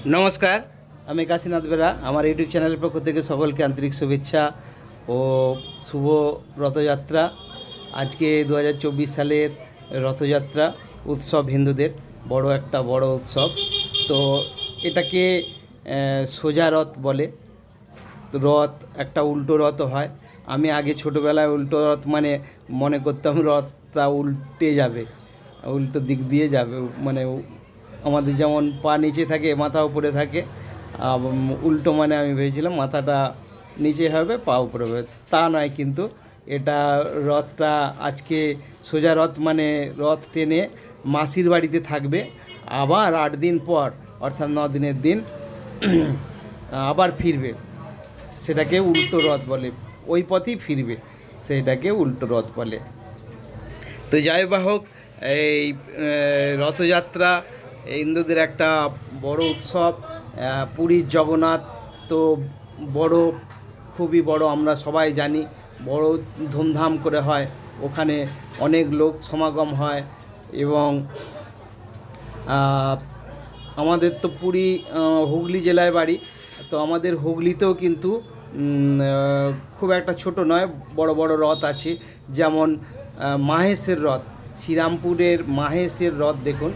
নমস্কার, আমি কাশীনাথ বেরা। আমার ইউটিউব চ্যানেলের পক্ষ থেকে সকলকে আন্তরিক শুভেচ্ছা ও শুভ রথযাত্রা। আজকে 2024 সালের রথযাত্রা উৎসব, হিন্দুদের বড় উৎসব। তো এটাকে সোজা রথ বলে। তো রথ একটা উল্টো রথ হয়। আমি আগে ছোটোবেলায় উল্টো রথ মানে মনে করতাম রথটা উল্টে যাবে, উল্টো দিক দিয়ে যাবে, মানে আমাদের যেমন পা নিচে থাকে মাথা উপরে থাকে, উল্টো মানে আমি ভেবেছিলাম মাথাটা নিচে হবে পা উপরে হবে। তা নয়, কিন্তু এটা রথটা আজকে সোজা রথ মানে রথ টেনে মাসির বাড়িতে থাকবে, আবার 8 দিন পর অর্থাৎ 9 দিনের দিন আবার ফিরবে। সেটাকে উল্টো রথ বলে। ওই পথেই ফিরবে, সেটাকে উল্টো রথ বলে। তো যাই বা হোক, এই রথযাত্রা হিন্দুদের একটা বড় উৎসব। পুরীর জগন্নাথ তো বড়, খুবই বড়, আমরা সবাই জানি। বড় ধুমধাম করে হয়, ওখানে অনেক লোক সমাগম হয়। এবং আমাদের তো পুরী হুগলি জেলায় বাড়ি। তো আমাদের হুগলিতেও কিন্তু খুব একটা ছোট নয়, বড় বড় রথ আছে। যেমন মাহেশের রথ, শ্রীরামপুরের মাহেশের রথ দেখুন,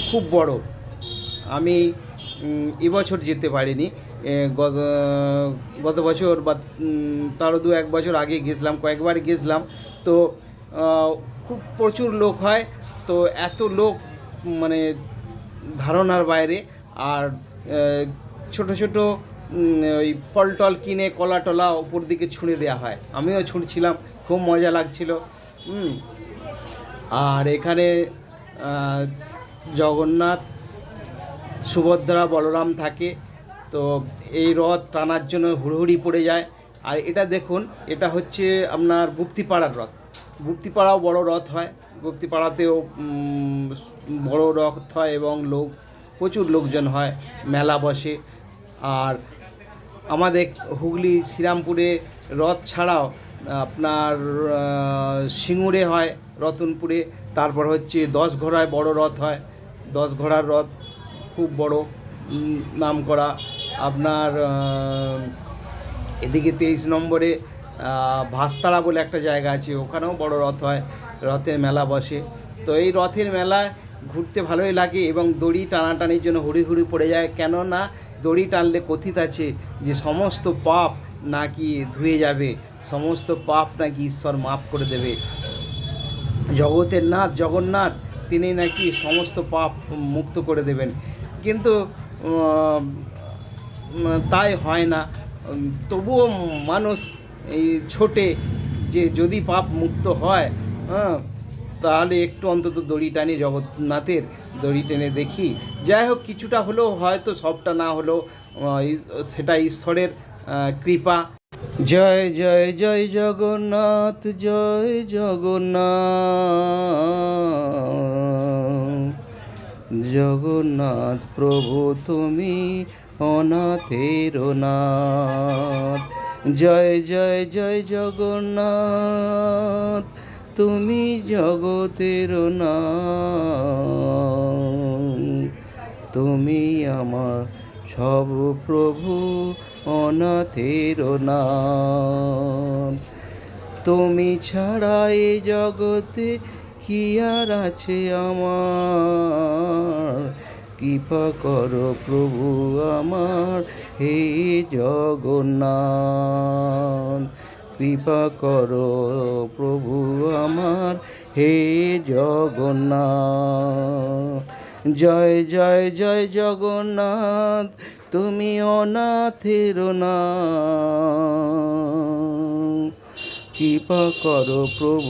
খুব বড়। আমি এবছর যেতে পারিনি, গত গত বছর বা তারও 2-1 বছর আগে গেছিলাম, কয়েকবার গেছিলাম। তো খুব প্রচুর লোক হয়। তো এত লোক মানে ধারণার বাইরে। আর ছোট ছোট ওই ফল টল কিনে কলা টলা ওপর দিকে ছুঁড়ে দেওয়া হয়, আমিও ছুঁড়ছিলাম, খুব মজা লাগছিল। আর এখানে জগন্নাথ, সুভদ্রা, বলরাম থাকে। তো এই রথ টানার জন্য হুড়োহুড়ি পড়ে যায়। আর এটা দেখুন, এটা হচ্ছে আপনার গুপ্তিপাড়ার রথ। গুপ্তিপাড়াও বড় রথ হয়, গুপ্তিপাড়াতেও বড় রথ হয় এবং প্রচুর লোকজন হয়, মেলা বসে। আর আমাদের হুগলি শ্রীরামপুরে রথ ছাড়াও আপনার সিঙ্গুরে হয়, রতনপুরে। তারপর হচ্ছে 10 ঘোড়ায় বড় রথ হয়, 10 ঘোড়ার রথ খুব বড়, নাম করা। আপনার এদিকে 23 নম্বরে ভাস্তারা বলে একটা জায়গা আছে, ওখানেও বড় রথ হয়, রথের মেলা বসে। তো এই রথের মেলায় ঘুরতে ভালোই লাগে এবং দড়ি টানাটানির জন্য হুড়ি হুড়ি পড়ে যায়। কেননা দড়ি টানলে কথিত আছে যে সমস্ত পাপ নাকি ধুয়ে যাবে, সমস্ত পাপ নাকি ঈশ্বর মাফ করে দেবে। জগতের নাথ জগন্নাথ, তিনি নাকি সমস্ত পাপ মুক্ত করে দেবেন। কিন্তু তাই হয় না। তবুও মানুষ এই ছোটে যে যদি পাপ মুক্ত হয়, তাহলে একটু অন্তত দড়ি টানি, জগন্নাথের দড়ি টেনে দেখি। যাই হোক, কিছুটা হলেও, হয়তো সবটা না হলেও, সেটা ঈশ্বরের কৃপা। জয় জয় জয় জগন্নাথ, জয় জগন্নাথ, জগন্নাথ প্রভু তুমি অনাথের নাথ। জয় জয় জয় জগন্নাথ, তুমি জগতের নাথ। তুমি আমার সব প্রভু, অনাথের নাথ। তুমি ছাড়া এ জগতে কি আর আছে আমার, কৃপা করো প্রভু আমার, হে জগন্নাথ। কৃপা করো প্রভু আমার, হে জগন্নাথ। জয় জয় জয় জগন্নাথ, তুমি অনাথের নাথ। কৃপা করো প্রভু।